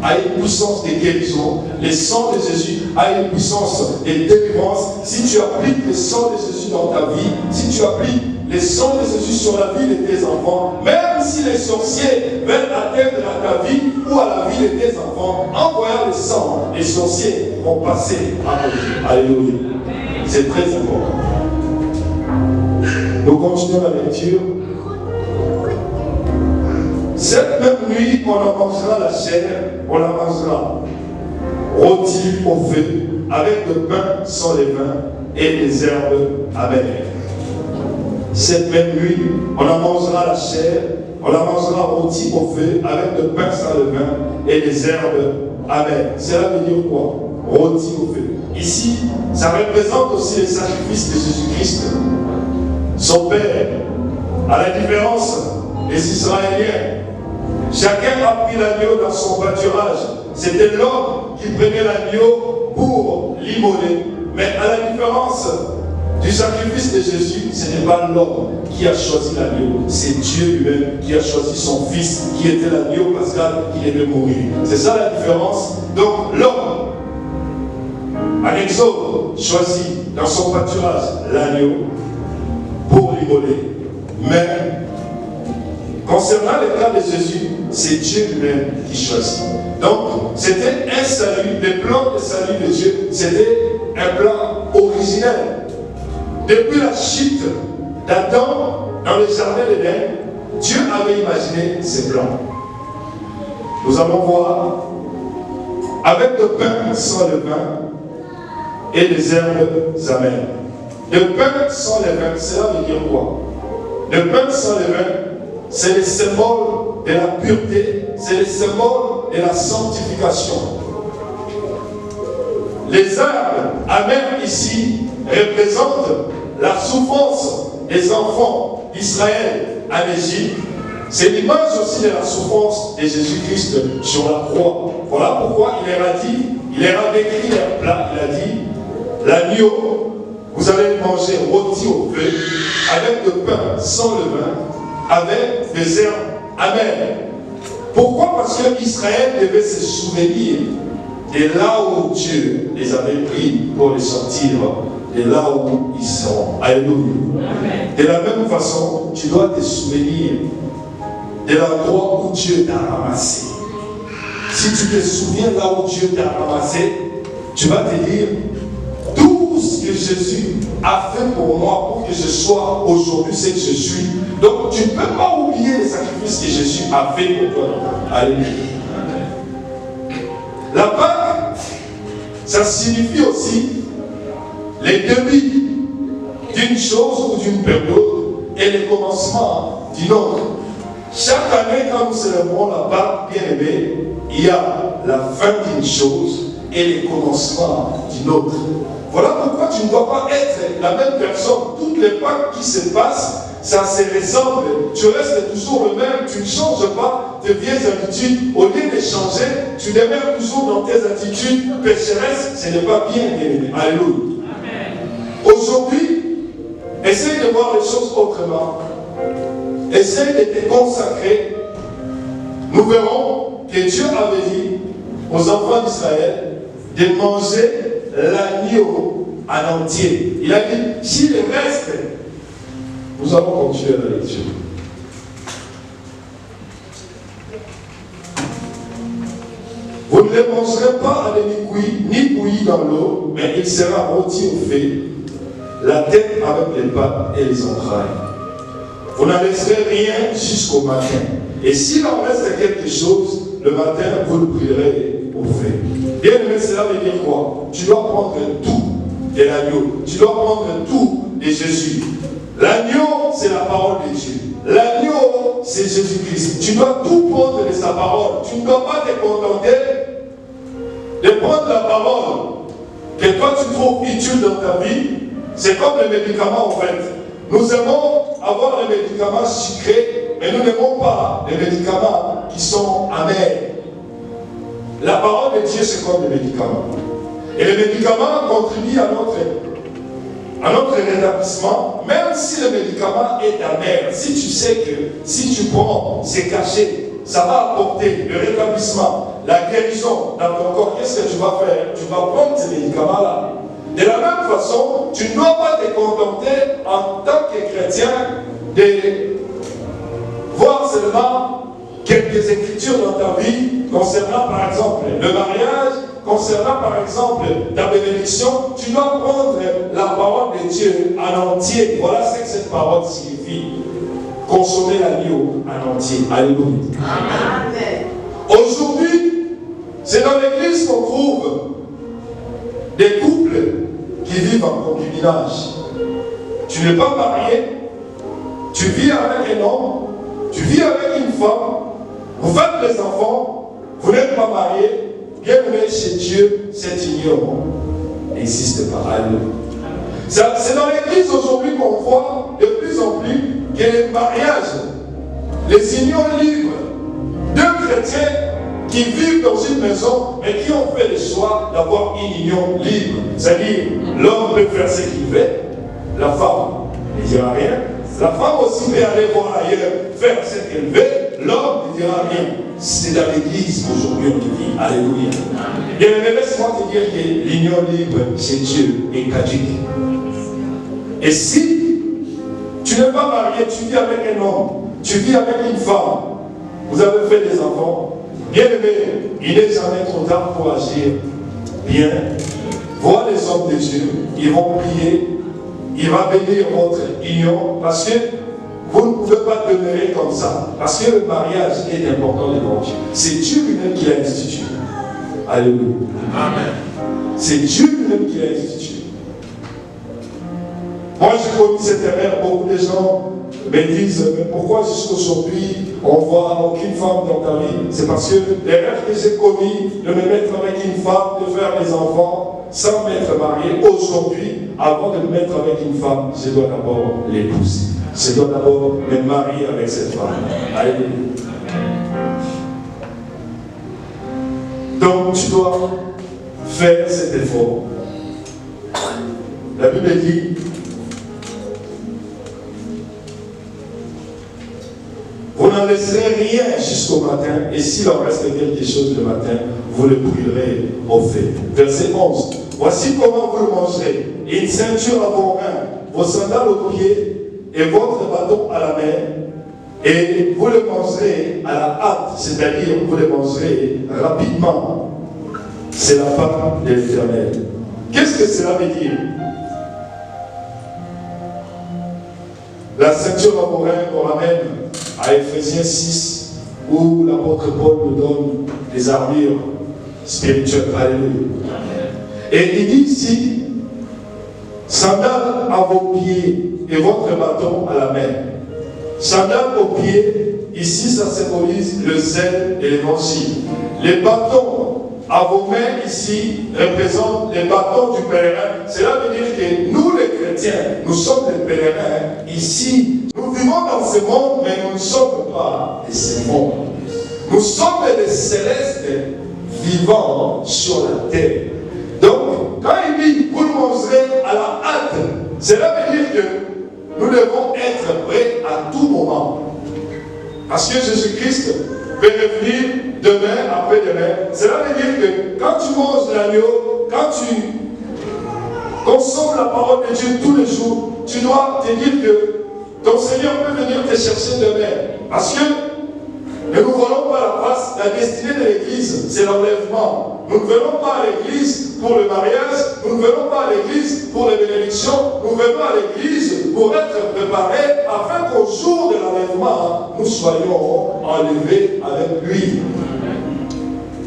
a une puissance de guérison. Les sangs de Jésus a une puissance de délivrance. Si tu appliques le sang de Jésus dans ta vie, si tu appliques les sangs de Jésus sur la vie de tes enfants, même si les sorciers veulent atteindre à ta vie ou à la vie de tes enfants, en voyant le sang, les sorciers vont passer à côté. Alléluia. C'est très important. Nous continuons la lecture. Cette même nuit, on en mangera la chair, on la mangera rôtie au feu, avec le pain sans levain et des herbes amères. Cette même nuit, on en mangera la chair, on la mangera rôtie au feu, avec le pain sans levain et des herbes amères. Cela veut dire quoi? Rôtie au feu. Ici, ça représente aussi le sacrifice de Jésus-Christ. Son Père, à la différence des Israéliens, chacun a pris l'agneau dans son pâturage. C'était l'homme qui prenait l'agneau pour l'immoler. Mais à la différence du sacrifice de Jésus, ce n'est pas l'homme qui a choisi l'agneau, c'est Dieu lui-même qui a choisi son fils, qui était l'agneau pascal qui devait mourir. C'est ça la différence. Donc l'homme, en exode, choisit dans son pâturage l'agneau pour l'immoler. Mais concernant le cas de Jésus, c'est Dieu lui-même qui choisit. Donc, c'était un salut, le plan de salut de Dieu, c'était un plan originel. Depuis la chute d'Adam dans le jardin d'Éden, Dieu avait imaginé ce plan. Nous allons voir avec le pain sans levain et les herbes amères. Le pain sans levain, cela veut dire quoi? Le pain sans levain, c'est le symbole de la pureté, c'est le symbole de la sanctification. Les herbes amères ici représentent la souffrance des enfants d'Israël en Égypte. C'est l'image aussi de la souffrance de Jésus-Christ sur la croix. Voilà pourquoi il leur a dit, il leur a décrit leur plat, il a dit, l'agneau, vous allez le manger rôti au feu, avec le pain sans levain, avec des herbes amères. Pourquoi? Parce que Israël devait se souvenir de là où Dieu les avait pris pour les sortir, de là où ils sont. Alléluia. De la même façon, tu dois te souvenir de l'endroit où Dieu t'a ramassé. Si tu te souviens là où Dieu t'a ramassé, tu vas te dire tout ce que Jésus a fait pour moi pour que je sois aujourd'hui ce que je suis. Donc tu ne peux pas oublier les sacrifices que Jésus a fait pour toi. Alléluia. La Pâque, ça signifie aussi les débuts d'une chose ou d'une période et le commencement d'une autre. Chaque année, quand nous célébrons la Pâque, bien aimé, il y a la fin d'une chose et le commencement d'une autre. Voilà pourquoi tu ne dois pas être la même personne. Toutes les Pâques qui se passent, ça se ressemble. Tu restes toujours le même, tu ne changes pas tes vieilles habitudes. Au lieu de changer, tu demeures toujours dans tes attitudes pécheresses. Ce n'est pas bien, bien aimé. Alléluia. Aujourd'hui, essaye de voir les choses autrement. Essaye de te consacrer. Nous verrons que Dieu avait dit aux enfants d'Israël de manger l'agneau en entier. Il a dit, si le reste, nous allons continuer la lecture. Vous ne le mangerez pas à demi-cuit, ni bouilli dans l'eau, mais il sera rôti au feu, la tête avec les pattes et les entrailles. Vous n'en laisserez rien jusqu'au matin. Et s'il en reste quelque chose, le matin, vous le brûlerez au feu. Bien aimé, cela veut dire quoi? Tu dois prendre tout de l'agneau. Tu dois prendre tout de Jésus. L'agneau, c'est la parole de Dieu. L'agneau, c'est Jésus-Christ. Tu dois tout prendre de sa parole. Tu ne dois pas te contenter de prendre la parole que toi tu trouves utile dans ta vie. C'est comme les médicaments en fait. Nous aimons avoir les médicaments sucrés, mais nous n'aimons pas les médicaments qui sont amers. La parole de Dieu, c'est comme les médicaments. Et les médicaments contribuent à notre rétablissement, même si le médicament est amer. Si tu sais que si tu prends, c'est caché, ça va apporter le rétablissement, la guérison dans ton corps. Qu'est-ce que tu vas faire? Tu vas prendre ces médicaments-là. De la même façon, tu ne dois pas te contenter en tant que chrétien de voir seulement quelques écritures dans ta vie concernant par exemple le mariage, concernant par exemple ta bénédiction. Tu dois prendre la parole de Dieu en entier. Voilà ce que cette parole signifie. Consommer l'agneau en entier. Alléluia. Amen. Aujourd'hui, c'est dans l'église qu'on trouve des couples qui vivent en concubinage. Tu n'es pas marié, tu vis avec un homme, tu vis avec une femme, vous faites des enfants, vous n'êtes pas marié. Bien aimé chez Dieu, cette union n'existe pas. C'est dans l'église aujourd'hui qu'on voit de plus en plus que les mariages, les unions libres, deux chrétiens qui vivent dans une maison, mais qui ont fait le choix d'avoir une union libre. C'est-à-dire, l'homme peut faire ce qu'il veut, la femme ne dira rien. La femme aussi peut aller voir ailleurs, faire ce qu'elle veut, l'homme ne dira rien. C'est dans l'église aujourd'hui on vit. Alléluia. Bien aimé, laisse-moi te dire que l'union libre chez Dieu est caduque. Et si tu n'es pas marié, tu vis avec un homme, tu vis avec une femme, vous avez fait des enfants, bien aimé, il n'est jamais trop tard pour agir bien. Voir les hommes de Dieu, ils vont prier, il va bénir votre union, parce que vous ne pouvez pas demeurer comme ça. Parce que le mariage est important devant Dieu. C'est Dieu lui-même qui l'a institué. Alléluia. Amen. C'est Dieu lui-même qui l'a institué. Moi, j'ai commis cette erreur. Beaucoup de gens me disent, mais pourquoi jusqu'aujourd'hui on ne voit aucune femme dans ta vie? C'est parce que l'erreur que j'ai commis de me mettre avec une femme, de faire des enfants, sans m'être marié, aujourd'hui, avant de me mettre avec une femme, je dois d'abord l'épouser. Je dois d'abord me marier avec cette femme. Alléluia. Donc tu dois faire cet effort. La Bible dit, vous n'en laisserez rien jusqu'au matin, et s'il en reste quelque chose le matin, vous le brûlerez au feu. Verset 11. Voici comment vous le mangerez. Une ceinture à vos reins, vos sandales aux pieds, et votre bâton à la main, et vous le mangerez à la hâte, c'est-à-dire vous le mangerez rapidement. C'est la parole de l'Éternel. Qu'est-ce que cela veut dire? La ceinture à vos reins, on ramène à Ephésiens 6, où l'apôtre Paul nous donne des armures spirituelles. Alléluia. Et il dit ici, sandales à vos pieds et votre bâton à la main. Sandales aux pieds, ici ça symbolise le zèle et l'évangile. Les bâtons à vos mains ici représentent les bâtons du pèlerin. Cela veut dire que nous les chrétiens, nous sommes des pèlerins ici. Nous vivons dans ce monde, mais nous ne sommes pas de ce monde. Nous sommes des célestes vivants sur la terre. Donc, quand il dit vous le mangerez à la hâte, cela veut dire que nous devons être prêts à tout moment. Parce que Jésus-Christ peut revenir demain, après-demain. Cela veut dire que quand tu manges l'agneau, quand tu consommes la parole de Dieu tous les jours, tu dois te dire que ton Seigneur peut venir te chercher demain. Parce que ne nous volons pas la face. La destinée de l'Église, c'est l'enlèvement. Nous ne venons pas à l'Église pour le mariage, nous ne venons pas à l'Église pour les bénédictions, nous venons à l'Église pour être préparés afin qu'au jour de l'enlèvement, nous soyons enlevés avec lui.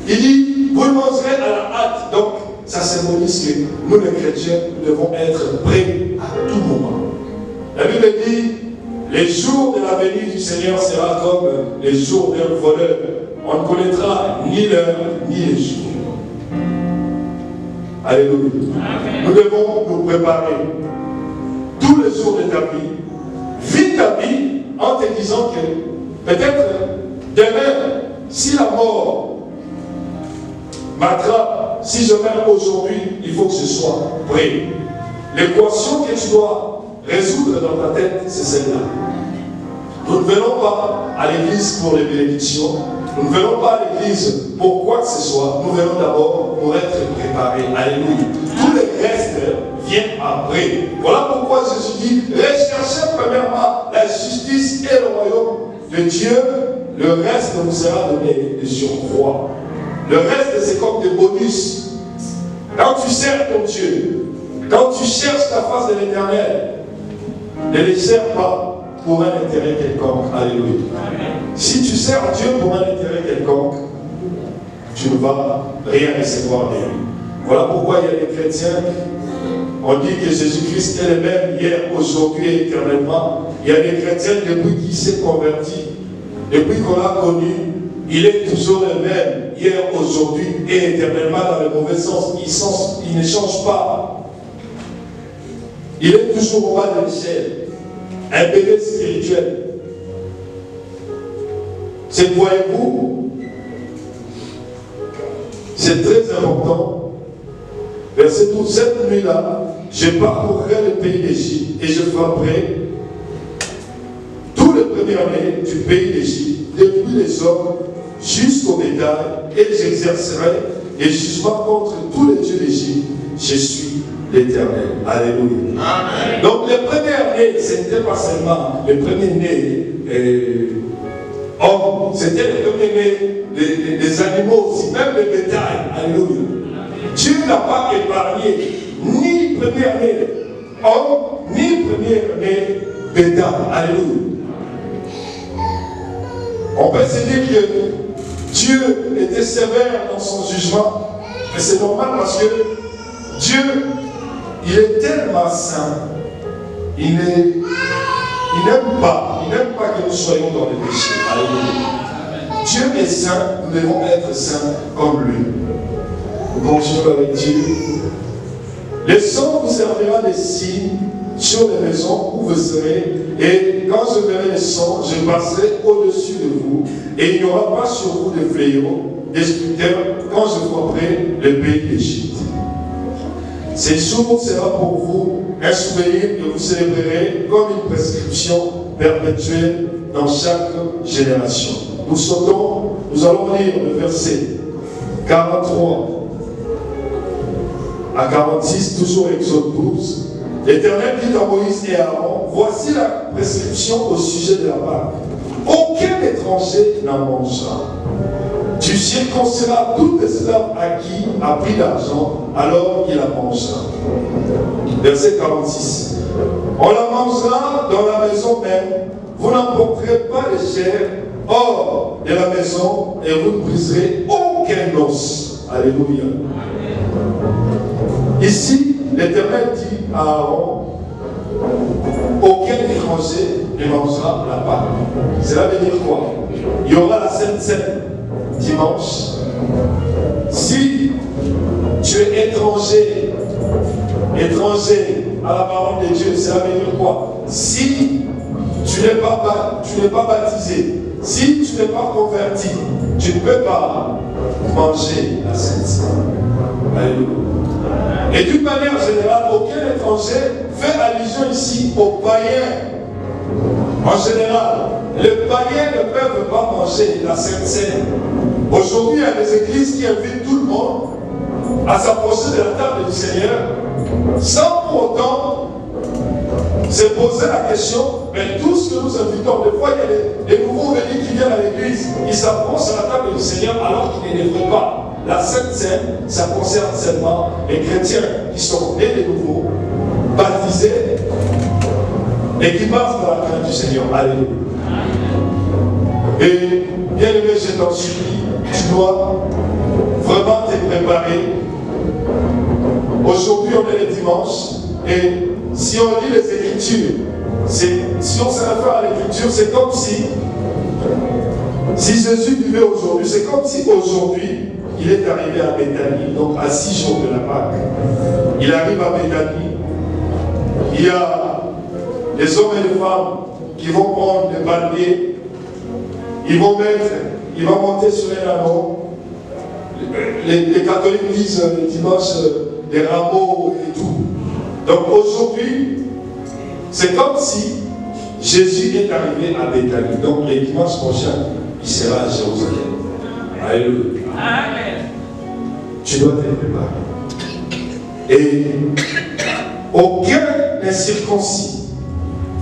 Il dit, vous le mangerez à la hâte. Donc, ça symbolise que nous, les chrétiens, nous devons être prêts à tout moment. La Bible dit, les jours de la venue du Seigneur sera comme les jours d'un voleur. On ne connaîtra ni l'heure, ni les jours. Alléluia. Nous devons nous préparer tous les jours de ta vie. Vis ta vie en te disant que peut-être demain, si la mort m'attrape, si je meurs aujourd'hui, il faut que je sois prêt. L'équation que tu dois résoudre dans ta tête, c'est celle-là. Nous ne venons pas à l'église pour les bénédictions. Nous ne venons pas à l'église pour quoi que ce soit. Nous venons d'abord pour être préparés. Alléluia. Tout le reste vient après. Voilà pourquoi Jésus dit, recherchez premièrement la justice et le royaume de Dieu. Le reste vous sera donné de surcroît. Le reste, c'est comme des bonus. Quand tu sers ton Dieu, quand tu cherches la face de l'Éternel, ne les sers pas pour un intérêt quelconque. Alléluia. Si tu sers Dieu pour un intérêt quelconque, tu ne vas rien recevoir de lui. Voilà pourquoi il y a des chrétiens, on dit que Jésus-Christ est le même hier, aujourd'hui et éternellement. Il y a des chrétiens depuis qu'il s'est converti, depuis qu'on l'a connu, il est toujours le même, hier, aujourd'hui et éternellement dans le mauvais sens. Il ne change pas. Il est toujours au bas de l'échelle. Un bébé spirituel. C'est, voyez-vous, c'est très important. Verset 12, cette nuit-là, je parcourrai le pays d'Égypte et je frapperai tous les premiers-nés du pays d'Égypte, depuis les hommes jusqu'au bétail, et j'exercerai les jugements contre tous les dieux d'Égypte. Je suis l'Éternel. Alléluia. Amen. Donc les premiers-nés, ce n'était pas seulement les premiers-nés hommes, c'était les premiers-nés des animaux aussi, même les bétails. Alléluia. Dieu n'a pas épargné ni premier-né homme, ni premier-né bétail. Alléluia. On peut se dire que Dieu était sévère dans son jugement, mais c'est normal parce que Dieu, il est tellement saint, il n'aime pas que nous soyons dans le péché. Alléluia. Dieu est saint, nous devons être saints comme lui. Nous continuons avec Dieu. Le sang vous servira de signe sur les maisons où vous serez, et quand je verrai le sang, je passerai au-dessus de vous, et il n'y aura pas sur vous de fléaux, destructeurs, quand je frapperai le pays d'Égypte. Ces jours sera pour vous un souvenir que vous célébrerez comme une prescription perpétuelle dans chaque génération. Nous allons lire le verset 43 à 46, toujours Exode 12. L'Éternel dit à Moïse et à Aaron, voici la prescription au sujet de la Pâque. Aucun étranger n'en mangera. Tu circonciras tout esclave à qui a pris l'argent, alors il la mangera. Verset 46. On la mangera dans la maison même. Vous n'emporterez pas les chairs hors de la maison et vous ne briserez aucun os. Alléluia. Ici, l'Éternel dit à Aaron, aucun étranger ne mangera la Pâque. Cela veut dire quoi? Il y aura la Sainte Seine dimanche. Si tu es étranger à la parole de Dieu, cela veut dire quoi? Si tu n'es pas baptisé, si tu n'es pas converti, tu ne peux pas manger la Sainte Seine. Alléluia. Et d'une manière générale, aucun étranger fait allusion ici aux païens. En général, les païens ne peuvent pas manger la Sainte Seine. Aujourd'hui, il y a des églises qui invitent tout le monde à s'approcher de la table du Seigneur sans pour autant se poser la question, mais tout ce que nous invitons, des fois il y a des nouveaux venus qui viennent à l'église, ils s'approchent à la table du Seigneur alors qu'ils ne devraient pas. La Sainte Seine, ça concerne seulement les chrétiens qui sont nés de nouveau, baptisés et qui marchent dans la crainte du Seigneur. Alléluia. Et bien aimé, je t'en supplie, tu dois vraiment préparer. Aujourd'hui, on est le dimanche. Et si on lit les Écritures, si on se réfère à l'Écriture, c'est comme si Jésus vivait aujourd'hui. C'est comme si aujourd'hui, il est arrivé à Béthanie, donc à 6 jours de la Pâque. Il arrive à Béthanie. Il y a les hommes et les femmes qui vont prendre des palmiers. Ils vont monter sur un anneau. Les catholiques disent le dimanche des rameaux et tout. Donc aujourd'hui, c'est comme si Jésus est arrivé à Béthanie. Donc le dimanche prochain, il sera à Jérusalem. Alléluia. Amen. Tu dois te préparer. Et aucun n'est circoncis.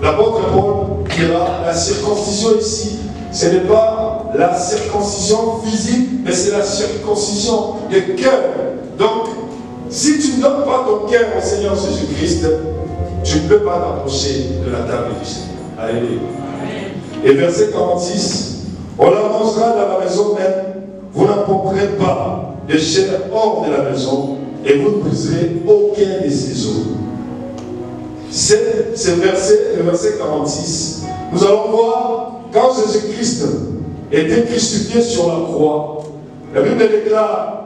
L'apôtre Paul dira, la circoncision ici, ce n'est pas la circoncision physique, mais c'est la circoncision de cœur. Donc, si tu ne donnes pas ton cœur au Seigneur Jésus-Christ, tu ne peux pas t'approcher de la table du Seigneur. Alléluia. Et verset 46, on la mangera dans la maison même, vous n'apporterez pas de chair hors de la maison, et vous ne briserez aucun de ses os. C'est le verset 46. Nous allons voir quand Jésus-Christ était crucifié sur la croix. La Bible déclare,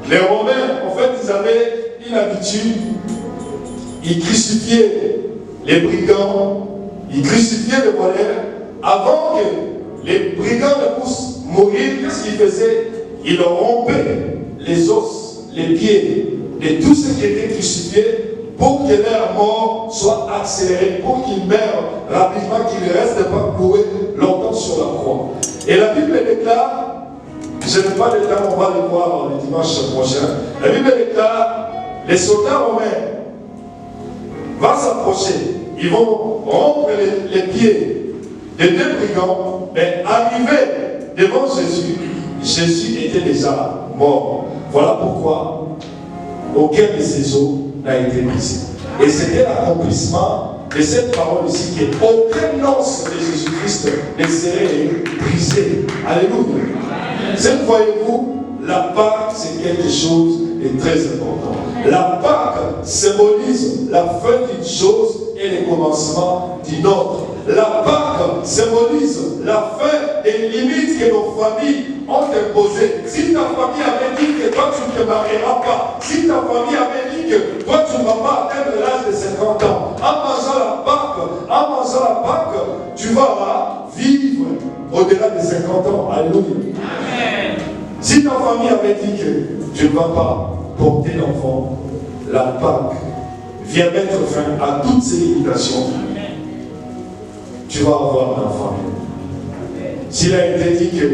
les Romains, en fait, ils avaient une habitude, ils crucifiaient les brigands, ils crucifiaient les voleurs. Avant que les brigands ne puissent mourir, qu'est-ce qu'ils faisaient? Ils leur rompaient les os, les pieds de tous ceux qui étaient crucifiés pour que leur mort soit accélérée, pour qu'ils meurent rapidement, qu'ils ne restent pas cloués longtemps sur la croix. Et la Bible déclare, je n'ai pas le temps, on va le voir le dimanche prochain, la Bible déclare, les soldats romains vont s'approcher, ils vont rompre les pieds des deux brigands, mais arrivés devant Jésus, Jésus était déjà mort. Voilà pourquoi aucun de ses os n'a été brisé. Et c'était l'accomplissement de cette parole ici, qu'aucun os de Jésus-Christ ne serait brisé. Alléluia. C'est, voyez-vous, la Pâque, c'est quelque chose de très important. La Pâque symbolise la fin d'une chose et le commencement d'une autre. La Pâque symbolise la fin des limites que nos familles ont imposées. Si ta famille avait dit que toi tu ne te marieras pas, si ta famille avait dit que toi tu ne vas pas atteindre l'âge de 50 ans, en mangeant la Pâque, tu vas vivre au-delà de 50 ans. Alléluia. Amen. Si ta famille avait dit que tu ne vas pas porter d'enfant, la Pâque vient mettre fin à toutes ces limitations. Tu vas avoir un enfant. S'il a été dit que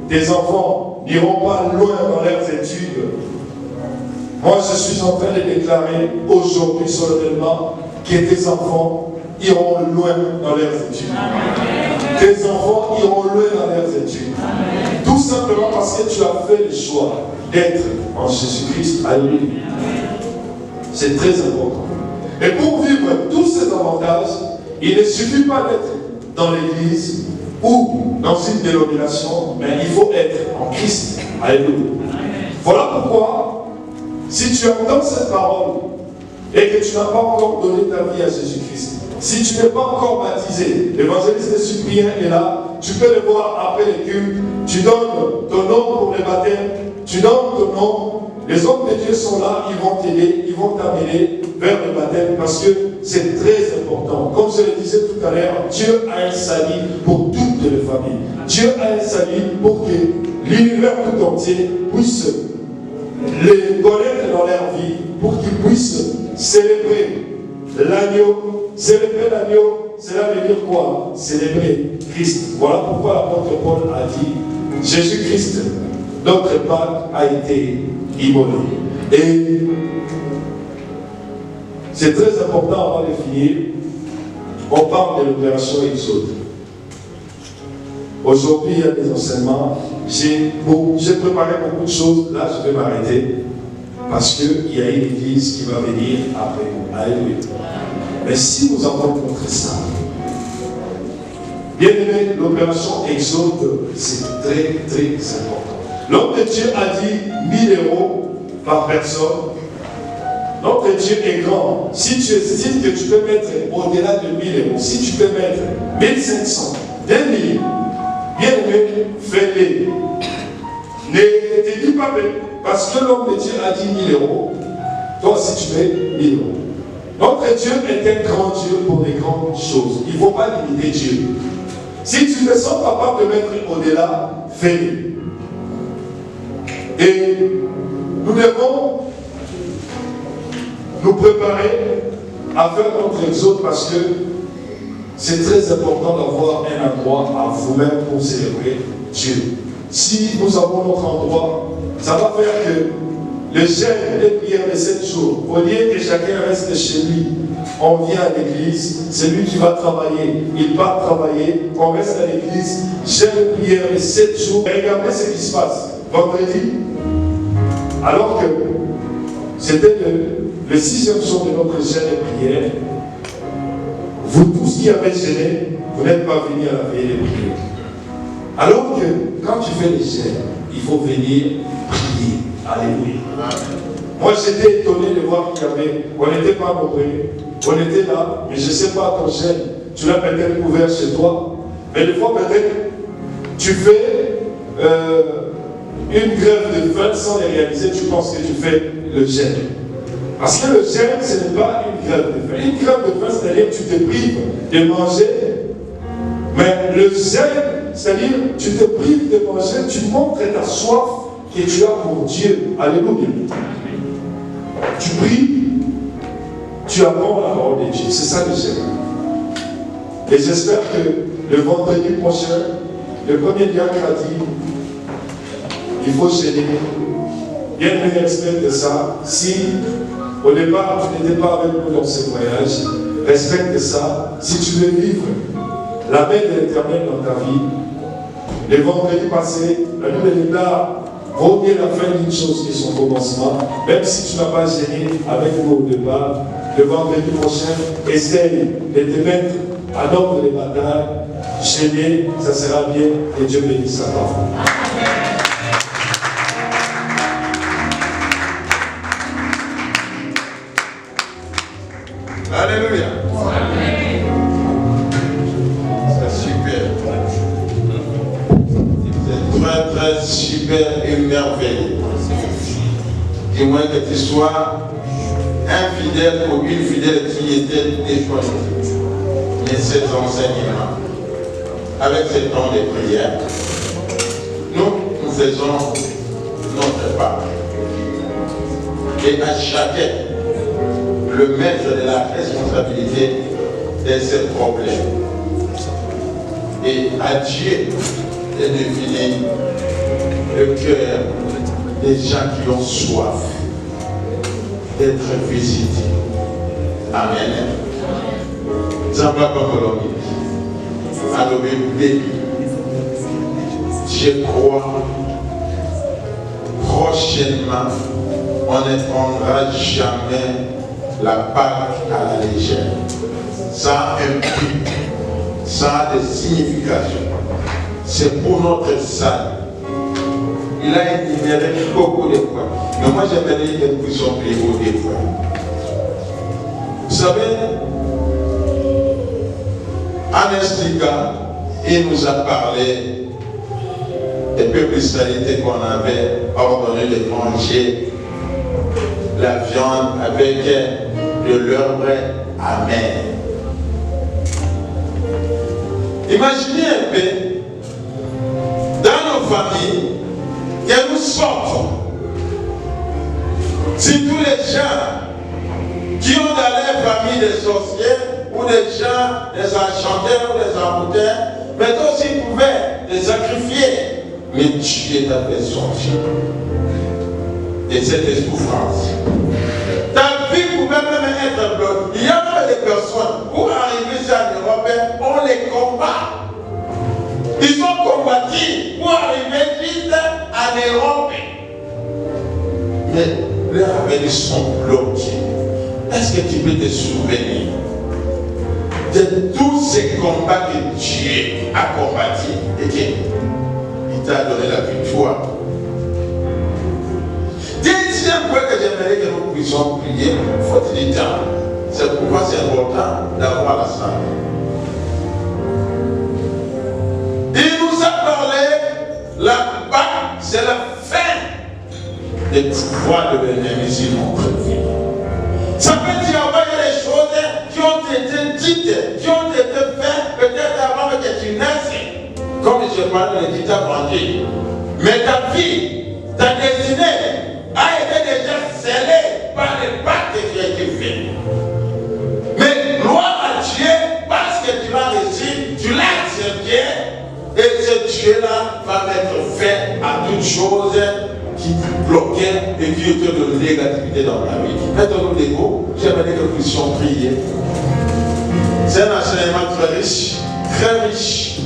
tes enfants n'iront pas loin dans leurs études, moi je suis en train de déclarer aujourd'hui solennellement que tes enfants iront loin dans leurs études. Tes enfants iront loin dans leurs études. Tout simplement parce que tu as fait le choix d'être en Jésus-Christ. Alléluia. C'est très important. Et pour vivre tous ces avantages, il ne suffit pas d'être dans l'église ou dans une dénomination, mais il faut être en Christ. Alléluia. Voilà pourquoi, si tu entends cette parole et que tu n'as pas encore donné ta vie à Jésus-Christ, si tu n'es pas encore baptisé, l'évangéliste Cyprien est là, tu peux le voir après les cultes, tu donnes ton nom pour le baptême, tu donnes ton nom, les hommes de Dieu sont là, ils vont t'aider, ils vont t'amener vers le baptême parce que c'est très important. Comme je le disais tout à l'heure, Dieu a un salut pour toutes les familles. Dieu a un salut pour que l'univers tout entier puisse les connaître dans leur vie, pour qu'ils puissent célébrer l'agneau. Célébrer l'agneau, cela veut dire quoi? Célébrer Christ. Voilà pourquoi l'apôtre Paul a dit, Jésus-Christ, notre Pâque a été immolé. Et c'est très important avant de finir. On parle de l'opération Exode. Aujourd'hui, il y a des enseignements. J'ai préparé beaucoup de choses. Là, je vais m'arrêter. Parce qu'il y a une église qui va venir après nous. Alléluia. Mais si nous avons montré ça, bien aimé, l'opération Exode, c'est très, très important. L'homme de Dieu a dit 1000 euros par personne. Notre Dieu est grand. Si tu estimes que tu peux mettre au-delà de 1000 euros, si tu peux mettre 1500, 2000, bien aimé, fais-les. Ne te dis pas, parce que l'homme de Dieu a dit 1000 euros, toi aussi tu mets 1000 euros. Notre Dieu est un grand Dieu pour des grandes choses. Il ne faut pas limiter Dieu. Si tu te sens capable de mettre au-delà, fais-le. Et nous devons nous préparer à faire notre exode parce que c'est très important d'avoir un endroit à vous-même pour célébrer Dieu. Si nous avons notre endroit, ça va faire que le jeûne et prière de 7 jours, au lieu que chacun reste chez lui, on vient à l'église, c'est lui qui va travailler, il part travailler, on reste à l'église, jeûne et prière de 7 jours. Et regardez ce qui se passe. Vendredi, alors que c'était le 6e jour de notre jeûne et prière, vous tous qui avez jeûné, vous n'êtes pas venus à la veille de prière. Alors que quand tu fais les jeûnes, il faut venir prier. Alléluia. Moi j'étais étonné de voir qu'il y avait, on n'était pas nombreux, on était là, mais je ne sais pas ton jeûne, tu l'as peut-être ouvert chez toi, mais des fois peut-être tu fais une grève de faim sans les réaliser, tu penses que tu fais le jeûne. Parce que le jeûne, ce n'est pas une grève de faim. Une grève de faim, c'est-à-dire que tu te prives de manger. Mais le jeûne, c'est-à-dire que tu te prives de manger, tu montres ta soif que tu as pour Dieu. Alléluia. Tu pries, tu apprends la parole de Dieu. C'est ça le jeûne. Et j'espère que le vendredi prochain, le premier diacre a dit, il faut jeûner. Bien me respecte ça. Si au départ tu n'étais pas avec nous dans ce voyage, respecte ça. Si tu veux vivre la paix de l'Éternel dans ta vie, le vendredi passé, la nouvelle départ vaut mieux la fin d'une chose que son commencement. Même si tu n'as pas gêné avec nous au départ, le vendredi prochain, essaye de te mettre à l'ordre des batailles. Gêner, ça sera bien et Dieu bénisse ta parole. Alléluia. C'est super. C'est très, très super et merveilleux. Du moins que tu sois un fidèle ou une fidèle qui était déchoisie. Mais cet enseignement, avec ce temps de prière, nous faisons notre part. Et à chacun, le maître de la responsabilité de ces problèmes. Et à Dieu de définir le cœur des gens qui ont soif d'être visités. Amen. Zamba Bakoloni. Adobé Bébi. Je crois prochainement on ne prendra jamais la Pâque à la légère. Ça a un but, ça a des significations. C'est pour notre salut. Il a énuméré beaucoup de points. Mais moi j'aimerais que nous puissions prier pour des points. Vous savez, Anestika, il nous a parlé des peuples israélites qu'on avait ordonné de manger la viande avec de l'herbe amère. Imaginez un peu, dans nos familles, que nous sortons. Si tous les gens qui ont dans leur famille des sorciers, ou des gens, des enchanteurs, ou des envoûteurs, mais toi aussi pouvaient les sacrifier. Mais Dieu t'a fait sortir de cette souffrance. Ta vie pouvait même être bloquée. Il y a même des personnes, pour arriver en Europe, on les combat. Ils ont combattu pour arriver juste en Europe. Mais leurs avenues sont bloquées. Est-ce que tu peux te souvenir de tous ces combats que Dieu a combattu et qu'il t'a donné la victoire? Deuxième point j'aimerais que nous puissions prier faute du temps. C'est pourquoi c'est important d'avoir la salle. Il nous a parlé, la Pâque, c'est la fin des pouvoirs de l'ennemi sur notre vie. Ça peut dire qu'il y a des choses qui ont été dites, qui ont été faites peut-être avant que tu naisses. Comme je parle de l'état bandit. Mais ta vie, ta destinée a été déjà scellée par les pactes qui ont été faits. Mais gloire à Dieu, parce que tu l'as reçu, tu l'as accepté, et ce Dieu-là va mettre fin à toutes choses qui te bloquaient et qui étaient de négativité dans ta vie. Mettons-nous debout, j'aimerais que nous puissions prier. C'est un enseignement très riche,